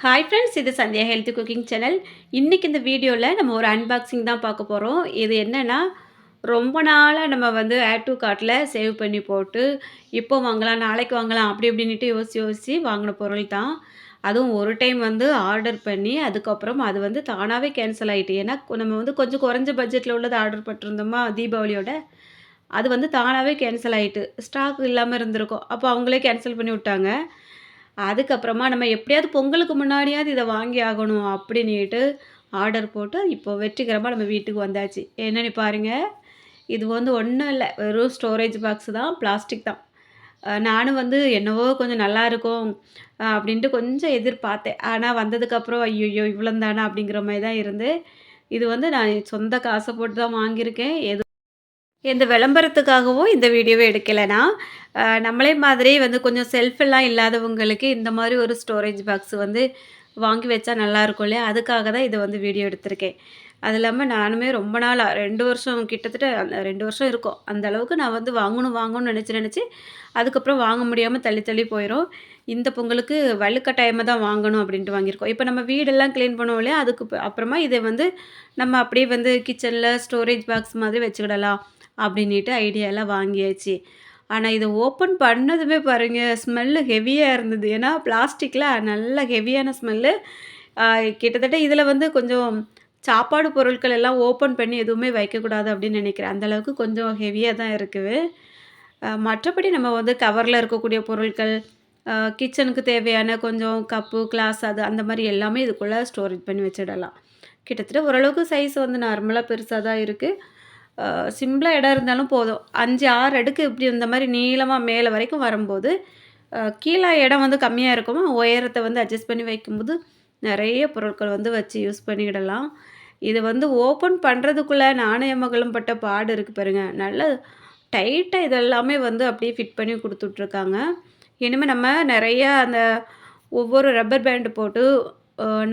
Hi friends, இது Sandhya healthy cooking channel. இன்றைக்கி இந்த வீடியோவில் நம்ம ஒரு அன்பாக்சிங் தான் பார்க்க போகிறோம். இது என்னென்னா, ரொம்ப நாளாக நம்ம வந்து ஆட் டூ கார்ட்டில் சேவ் பண்ணி போட்டு, இப்போ வாங்கலாம், நாளைக்கு வாங்கலாம் அப்படி இப்படின்ட்டு யோசித்து வாங்கின பொருள் தான். அதுவும் ஒரு டைம் வந்து ஆர்டர் பண்ணி, அதுக்கப்புறம் அது வந்து தானாகவே கேன்சல் ஆகிட்டு. ஏன்னா நம்ம வந்து கொஞ்சம் குறைஞ்ச பட்ஜெட்டில் உள்ளது ஆர்டர் பண்ணிருந்தோமா தீபாவளியோட, அது வந்து தானாகவே கேன்சல் ஆகிட்டு. ஸ்டாக் இல்லாமல் இருந்திருக்கும். அப்போ அவங்களே கேன்சல் பண்ணி விட்டாங்க. அதுக்கப்புறமா நம்ம எப்படியாவது பொங்கலுக்கு முன்னாடியாவது இதை வாங்கி ஆகணும் அப்படின்னிட்டு ஆர்டர் போட்டு இப்போ வெற்றிகரமாக நம்ம வீட்டுக்கு வந்தாச்சு. என்னென்னு பாருங்கள், இது வந்து ஒன்றும் இல்லை, வெறும் ஸ்டோரேஜ் பாக்ஸ் தான், பிளாஸ்டிக் தான். நானும் வந்து என்னவோ கொஞ்சம் நல்லா இருக்கும் அப்படின்ட்டு கொஞ்சம் எதிர்பார்த்தேன். ஆனால் வந்ததுக்கப்புறம் ஐயோ இவ்வளோ தானா அப்படிங்கிற மாதிரி தான் இருந்து. இது வந்து நான் சொந்த காசை போட்டு தான் வாங்கியிருக்கேன். எந்த விளம்பரத்துக்காகவும் இந்த வீடியோவை எடுக்கலைனா, நம்மளே மாதிரி வந்து கொஞ்சம் செல்ஃபெல்லாம் இல்லாதவங்களுக்கு இந்த மாதிரி ஒரு ஸ்டோரேஜ் பாக்ஸ் வந்து வாங்கி வச்சா நல்லாயிருக்கும் இல்லையா? அதுக்காக தான் இதை வந்து வீடியோ எடுத்திருக்கேன். அது இல்லாமல் நானுமே ரொம்ப நாளாக 2 வருஷம் கிட்டத்தட்ட 2 வருஷம் இருக்கும். அந்த அளவுக்கு நான் வந்து வாங்கணும்னு நினச்சி அதுக்கப்புறம் வாங்க முடியாமல் தள்ளி தள்ளி போயிடும். இந்த பொங்கலுக்கு வலுக்கட்டாயமாக தான் வாங்கணும் அப்படின்ட்டு வாங்கியிருக்கோம். இப்போ நம்ம வீடெல்லாம் க்ளீன் பண்ணுவோம் இல்லையா? அதுக்கு அப்புறமா இதை வந்து நம்ம அப்படியே வந்து கிச்சனில் ஸ்டோரேஜ் பாக்ஸ் மாதிரி வச்சுக்கிடலாம் அப்படின்ட்டு ஐடியாலாம் வாங்கியாச்சு. ஆனால் இதை ஓப்பன் பண்ணதுமே பாருங்கள், ஸ்மெல்லு ஹெவியாக இருந்தது. ஏன்னா பிளாஸ்டிக்கில் நல்ல ஹெவியான ஸ்மெல்லு. கிட்டத்தட்ட இதில் வந்து கொஞ்சம் சாப்பாடு பொருட்கள் எல்லாம் ஓப்பன் பண்ணி எதுவுமே வைக்கக்கூடாது அப்படின்னு நினைக்கிறேன். அந்தளவுக்கு கொஞ்சம் ஹெவியாக தான் இருக்குது. மற்றபடி நம்ம வந்து கவரில் இருக்கக்கூடிய பொருட்கள், கிச்சனுக்கு தேவையான கொஞ்சம் கப்பு, கிளாஸ் அது அந்த மாதிரி எல்லாமே இதுக்குள்ளே ஸ்டோரேஜ் பண்ணி வச்சிடலாம். கிட்டத்தட்ட ஓரளவுக்கு சைஸ் வந்து நார்மலாக பெருசாக தான் இருக்குது. சிம்பிளாக இடம் இருந்தாலும் போதும். 5, 6 அடுக்கு இப்படி இந்த மாதிரி நீளமாக மேலே வரைக்கும் வரும்போது, கீழே இடம் வந்து கம்மியாக இருக்குமா, உயரத்தை வந்து அட்ஜஸ்ட் பண்ணி வைக்கும்போது நிறைய பொருட்கள் வந்து வச்சு யூஸ் பண்ணிக்கிடலாம். இது வந்து ஓப்பன் பண்ணுறதுக்குள்ளே நானும் என் மகளும் பட்ட பாடு இருக்குது பாருங்க. நல்ல டைட்டாக இதெல்லாமே வந்து அப்படியே ஃபிட் பண்ணி கொடுத்துட்ருக்காங்க. இனிமேல் நம்ம நிறையா அந்த ஒவ்வொரு ரப்பர் பேண்டு போட்டு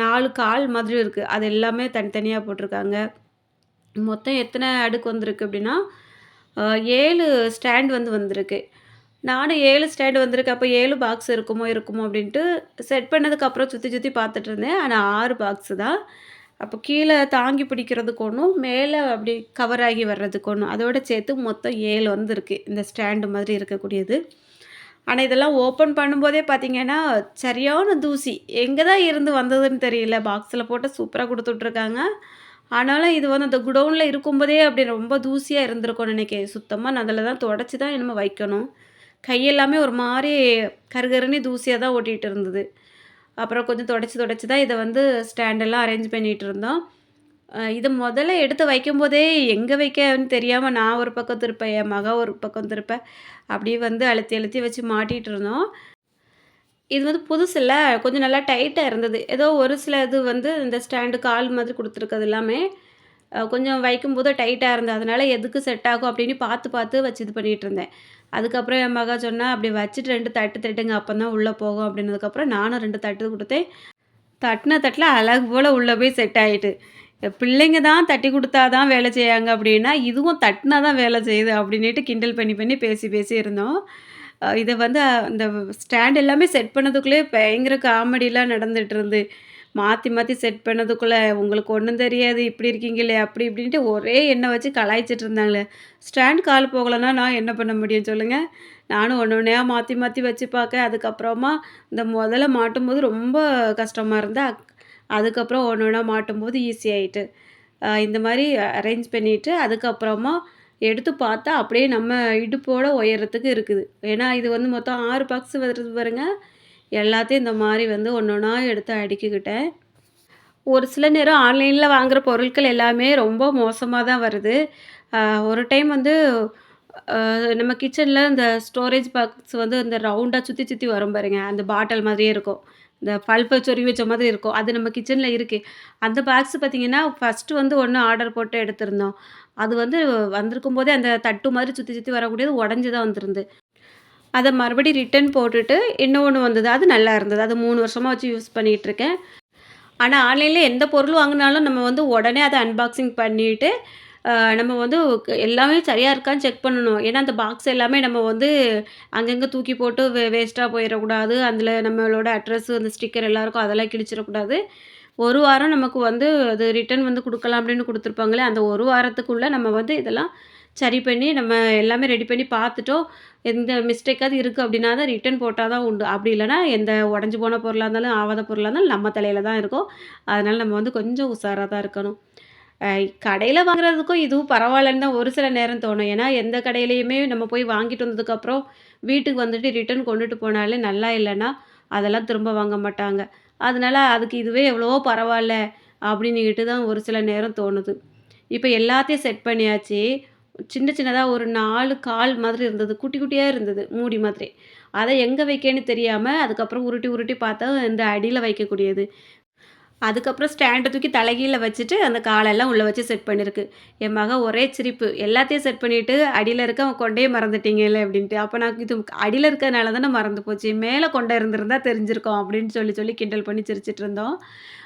4 கால் மாதிரி இருக்குது. அது எல்லாமே தனித்தனியாக போட்டிருக்காங்க. மொத்தம் எத்தனை அடுக்கு வந்திருக்கு அப்படின்னா, 7 ஸ்டாண்ட் வந்து வந்திருக்கு. நானும் 7 ஸ்டாண்ட் வந்திருக்கு. அப்போ 7 பாக்ஸ் இருக்குமோ அப்படின்ட்டு செட் பண்ணதுக்கப்புறம் சுற்றி சுற்றி பார்த்துட்டு இருந்தேன். ஆனால் 6 பாக்ஸு தான். அப்போ கீழே தாங்கி பிடிக்கிறதுக்கு ஒன்றும், மேலே அப்படி கவர் ஆகி வர்றதுக்கு ஒன்றும், அதோட சேர்த்து மொத்தம் 7 வந்திருக்கு இந்த ஸ்டாண்டு மாதிரி இருக்கக்கூடியது. ஆனால் இதெல்லாம் ஓப்பன் பண்ணும்போதே பார்த்தீங்கன்னா, சரியான தூசி. எங்கே தான் இருந்து வந்ததுன்னு தெரியல. பாக்ஸில் போட்டு சூப்பராக கொடுத்துட்ருக்காங்க. ஆனாலும் இது வந்து அந்த குடோனில் இருக்கும்போதே அப்படி ரொம்ப தூசியாக இருந்திருக்கும்னு நினைக்கிறேன். சுத்தமாக நான் அதில் தான் தொடச்சி தான் என்னமோ வைக்கணும். கையெல்லாமே ஒரு மாதிரி கருகருன்னு தூசியாக தான் ஓட்டிகிட்டு இருந்தது. அப்புறம் கொஞ்சம் தொடச்சி தான் இதை வந்து ஸ்டாண்டெல்லாம் அரேஞ்ச் பண்ணிகிட்டு இருந்தோம். இதை முதல்ல எடுத்து வைக்கும்போதே எங்கே வைக்கன்னு தெரியாமல் நான் ஒரு பக்கம் திருப்பேன், என் மக ஒரு பக்கம் திருப்பேன். அப்படியே வந்து அழுத்தி அழுத்தி வச்சு மாட்டிகிட்டு இருந்தோம். இது வந்து புதுசில்ல, கொஞ்சம் நல்லா டைட்டாக இருந்தது. ஏதோ ஒரு சில இது வந்து இந்த ஸ்டாண்டு கால் மாதிரி கொடுத்துருக்கது எல்லாமே கொஞ்சம் வைக்கும்போது டைட்டாக இருந்தது. அதனால் எதுக்கு செட் ஆகும் அப்படின்னு பார்த்து பார்த்து வச்சு இது பண்ணிகிட்ருந்தேன். அதுக்கப்புறம் என் மகா சொன்னா, "அப்படி வச்சுட்டு 2 தட்டு தட்டுங்க, அப்போ தான் உள்ளே போகும்." அப்படின்னதுக்கப்புறம் நானும் 2 தட்டு கொடுத்தேன். தட்டின தட்டில் அழகு போல் உள்ளே போய் செட் ஆகிட்டு. பிள்ளைங்க தான் தட்டி கொடுத்தா தான் வேலை செய்யாங்க அப்படின்னா, இதுவும் தட்டினா தான் வேலை செய்யுது அப்படின்ட்டு கிண்டல் பண்ணி பண்ணி பேசி பேசி இருந்தோம். இதை வந்து அந்த ஸ்டாண்ட் எல்லாமே செட் பண்ணதுக்குள்ளே பயங்கர காமெடிலாம் நடந்துகிட்ருந்து. மாற்றி மாற்றி செட் பண்ணதுக்குள்ளே உங்களுக்கு ஒன்றும் தெரியாது, இப்படி இருக்கீங்களே அப்படி இப்படின்ட்டு ஒரே எண்ணெய் வச்சு கலாய்ச்சிட்டு இருந்தாங்களே. ஸ்டாண்ட் கால் போகலைன்னா நான் என்ன பண்ண முடியும் சொல்லுங்கள். நானும் ஒன்று ஒன்றையா மாற்றி மாற்றி வச்சு பார்க்க. அதுக்கப்புறமா இந்த முதல்ல மாட்டும்போது ரொம்ப கஷ்டமாக இருந்தா, அதுக்கப்புறம் ஒன்று ஒன்றா மாட்டும்போது ஈஸியாகிட்டு. இந்த மாதிரி அரேஞ்ச் பண்ணிவிட்டு அதுக்கப்புறமா எடுத்து பார்த்தா அப்படியே நம்ம இடுப்போட உயரத்துக்கு இருக்குது. ஏன்னா இது வந்து மொத்தம் 6 பாக்ஸ் வருது பாருங்க. எல்லாத்தையும் இந்த மாதிரி வந்து ஒன்று ஒன்றா எடுத்து அடுக்கிக்கிட்டேன். ஒரு சில நேரம் ஆன்லைனில் வாங்குகிற பொருட்கள் எல்லாமே ரொம்ப மோசமாக தான் வருது. ஒரு டைம் வந்து நம்ம கிச்சனில் இந்த ஸ்டோரேஜ் பாக்ஸ் வந்து இந்த ரவுண்டாக சுற்றி சுற்றி வரும் பாருங்க. அந்த பாட்டில் மாதிரியே இருக்கும். இந்த பல்பை சொருவி வச்ச மாதிரி இருக்கும். அது நம்ம கிச்சனில் இருக்குது. அந்த பாக்ஸ் பார்த்திங்கன்னா ஃபஸ்ட்டு வந்து ஒன்று ஆர்டர் போட்டு எடுத்திருந்தோம். அது வந்து வந்திருக்கும் போதே அந்த தட்டு மாதிரி சுற்றி சுற்றி வரக்கூடியது உடஞ்சி தான் வந்திருந்து. அதை மறுபடியும் ரிட்டன் போட்டுட்டு இன்னொன்று வந்தது. அது நல்லா இருந்தது. அது 3 வருஷமாக வச்சு யூஸ் பண்ணிகிட்ருக்கேன். ஆனால் ஆன்லைனில் எந்த பொருள் வாங்கினாலும் நம்ம வந்து உடனே அதை அன்பாக்சிங் பண்ணிவிட்டு நம்ம வந்து எல்லாமே சரியா இருக்கான்னு செக் பண்ணணும். ஏன்னா, அந்த பாக்ஸ் எல்லாமே நம்ம வந்து அங்கங்க தூக்கி போட்டு வேஸ்ட்டா போயிறக்கூடாது. அதில நம்மளோட அட்ரஸ், அந்த ஸ்டிக்கர் எல்லாம் இருக்கும். அதெல்லாம் கிழிச்சிறக்கூடாது. 1 வாரம் நமக்கு வந்து அது ரிட்டர்ன் வந்து குடுக்கலாம் அப்படின்னு குடுத்துருப்பாங்களே, அந்த 1 வாரத்துக்குள்ள நம்ம வந்து இதெல்லாம் சரி பண்ணி, நம்ம எல்லாமே ரெடி பண்ணி பார்த்துட்டோம். எந்த மிஸ்டேக்காவது இருக்கு அப்படின்னா தான் ரிட்டர்ன் போட்டா தான் உண்டு. அப்படி இல்லன்னா, எந்த உடைஞ்சு போன பொருளா இருந்தாலும், ஆவாத பொருளா இருந்தாலும் நம்ம தலையில தான் இருக்கும். அதனால நம்ம வந்து கொஞ்சம் உஷாரா தான் இருக்கணும். அ கடையில வாங்குறதுக்கும் இதுவும் பரவாயில்லன்னு தான் ஒரு சில நேரம் தோணும். ஏன்னா, எந்த கடையிலயுமே நம்ம போய் வாங்கிட்டு வந்ததுக்கப்புறம், வீட்டுக்கு வந்துட்டு ரிட்டர்ன் கொண்டுட்டு போனாலே நல்லா இல்லன்னா, அதெல்லாம் திரும்ப வாங்க மாட்டாங்க. அதனால அதுக்கு இதுவே எவ்வளவோ பரவால்ல, அப்படின்னுகிட்டு தான் ஒரு சில நேரம் தோணுது. இப்ப எல்லாத்தையும் செட் பண்ணியாச்சு. சின்ன சின்னதா ஒரு 4 கால் மாதிரி இருந்தது. குட்டி குட்டியா இருந்தது, மூடி மாதிரி. அத எங்க வைக்கன்னு தெரியாம, அதுக்கப்புறம் உருட்டி உருட்டி பார்த்தா, இந்த அடியில வைக்கக்கூடியது. அதுக்கப்புறம் ஸ்டாண்ட தூக்கி தலைகீழ வச்சுட்டு, அந்த காலெல்லாம் உள்ள வச்சு செட் பண்ணியிருக்கு. என் மகன் ஒரே சிரிப்பு. எல்லாத்தையும் செட் பண்ணிட்டு, "அடியில இருக்க கொண்டைய மறந்துட்டீங்கல்ல" அப்படின்ட்டு. அப்ப நான் இது அடியில இருக்கிறதுனால தானே மறந்து போச்சு. மேல கொண்ட இருந்திருந்தா தெரிஞ்சிருக்கும் அப்படின்னு சொல்லி சொல்லி கிண்டல் பண்ணி சிரிச்சுட்டு இருந்தோம்.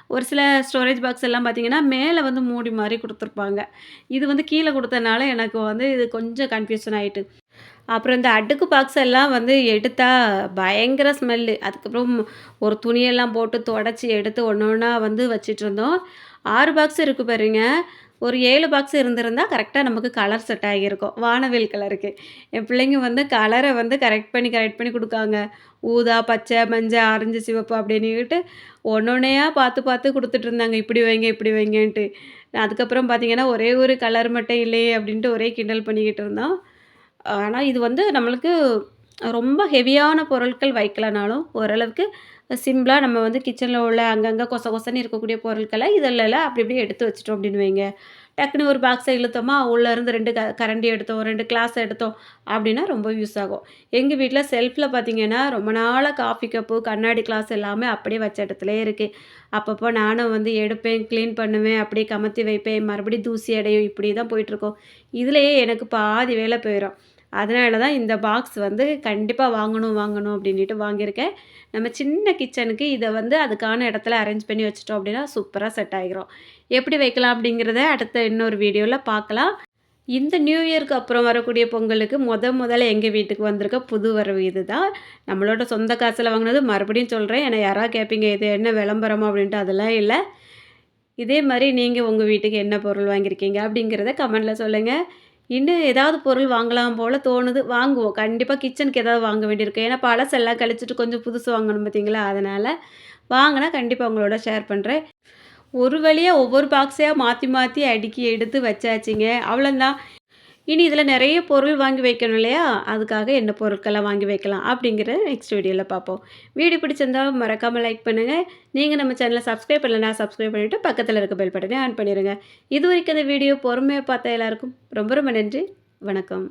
ஒரு சில ஸ்டோரேஜ் பாக்ஸ் எல்லாம் பார்த்தீங்கன்னா, மேல வந்து மூடி மாரி குடுத்துருப்பாங்க. இது வந்து கீழ குடுத்தனால எனக்கு வந்து இது கொஞ்சம் கன்ஃப்யூஷன் ஆயிட்டு. அப்புறம் இந்த அடுக்கு பாக்ஸ் எல்லாம் வந்து எடுத்தா பயங்கர ஸ்மெல்லு. அதுக்கப்புறம் ஒரு துணியெல்லாம் போட்டு தொடச்சி எடுத்து ஒண்ணு ஒண்ணா வந்து வச்சுட்ருந்தோம். 6 பாக்ஸ் இருக்கு பாருங்க. ஒரு 7 பாக்ஸ் இருந்திருந்தா கரெக்ட்டா நமக்கு கலர் செட் ஆகியிருக்கும். வானவில் கலருக்கு. என் பிள்ளைங்க வந்து கலர வந்து கரெக்ட் பண்ணி குடுக்காங்க. ஊதா, பச்சை, மஞ்சள், ஆரஞ்சு, சிவப்பு அப்படின்னுகிட்டு ஒன்னொன்னையா பார்த்து பார்த்து குடுத்துட்டுருந்தாங்க. இப்படி வைங்க, இப்படி வைங்கன்ட்டு. அதுக்கப்புறம் பார்த்தீங்கன்னா, ஒரே ஒரு கலர் மட்டும் இல்லையே அப்படின்ட்டு ஒரே கிண்டல் பண்ணிக்கிட்டு இருந்தோம். ஆனா, இது வந்து நம்மளுக்கு ரொம்ப ஹெவியான பொருட்கள் வைக்கலனாலும், ஓரளவுக்கு சிம்பிளா நம்ம வந்து கிச்சன்ல உள்ள அங்கங்க கொச கொசன்னு இருக்கக்கூடிய பொருட்கள இதுலலாம் அப்படி அப்படியே எடுத்து வச்சுட்டோம் அப்படின்னு வைங்க. டக்குனு ஒரு பாக்ஸ இழுத்தோமா, உள்ளேருந்து 2 கரண்டி எடுத்தோம், 2 கிளாஸ் எடுத்தோம் அப்படின்னா ரொம்ப யூஸ் ஆகும். எங்க வீட்ல செல்ஃப்ல பார்த்தீங்கன்னா, ரொம்ப நாளா காஃபி கப்பு, கண்ணாடி கிளாஸ் எல்லாமே அப்படியே வச்ச இடத்துலயே இருக்கு. அப்பப்போ நானும் வந்து எடுப்பேன், கிளீன் பண்ணுவேன், அப்படியே கமத்தி வைப்பேன், மறுபடியும் தூசி அடையும் இப்படி தான் போயிட்டுருக்கும். இதுலயே எனக்கு பாதி வேலை போயிரும். அதனால தான் இந்த பாக்ஸ் வந்து கண்டிப்பா வாங்கணும், வாங்கணும் அப்டின்னிட்டு வாங்கியிருக்கேன். நம்ம சின்ன கிச்சனுக்கு இத வந்து அதுக்கான இடத்துல அரேஞ்ச் பண்ணி வச்சுட்டோம் அப்டின்னா, சூப்பரா செட் ஆகிரும். எப்படி வைக்கலாம் அப்டிங்கிறத அடுத்த இன்னொரு வீடியோல பார்க்கலாம். இந்த நியூ இயர்க்கு அப்புறம் வரக்கூடிய பொங்கலுக்கு முதல்ல எங்க வீட்டுக்கு வந்திருக்க புது வரவு இதுதான். நம்மளோட சொந்த காசுல வாங்குனது மறுபடியும் சொல்றேன். ஏன்னா யாராவது கேட்பீங்க, "இது என்ன விளம்பரமா?" அப்டின்ட்டு அதெல்லாம் இல்ல. இதே மாரி நீங்க உங்க வீட்டுக்கு என்ன பொருள் வாங்கியிருக்கீங்க? அப்டிங்கிறத கமெண்ட்ல சொல்லுங்க. இன்னும் ஏதாவது பொருள் வாங்கலாம் போல தோணுது. வாங்குவோம். கண்டிப்பா கிச்சனுக்கு ஏதாவது வாங்க வேண்டியிருக்கு. ஏன்னா பழசெல்லாம் கழிச்சுட்டு கொஞ்சம் புதுசு வாங்கணும் பார்த்தீங்களா? அதனால வாங்குனா கண்டிப்பா உங்களோட ஷேர் பண்றேன். ஒரு வழியா ஒவ்வொரு பாக்ஸையா மாத்தி மாத்தி அடுக்கி எடுத்து வச்சாச்சுங்க. அவ்வளோதான். இனி இதில நெறைய பொருள் வாங்கி வைக்கணும் இல்லையா? அதுக்காக என்ன பொருட்கள்லாம் வாங்கி வைக்கலாம் அப்படிங்கிறத நெக்ஸ்ட் வீடியோல பார்ப்போம். வீடியோ பிடிச்சிருந்தா மறக்காம லைக் பண்ணுங்க. நீங்க நம்ம சேனல சப்ஸ்கிரைப் பண்ணலனா சப்ஸ்கிரைப் பண்ணிட்டு பக்கத்தில இருக்க பெல் பட்டனையும் ஆன் பண்ணிருங்க. இதுவரைக்கும் இந்த வீடியோ பொறுமையா பார்த்த எல்லாருக்கும் ரொம்ப ரொம்ப நன்றி. வணக்கம்.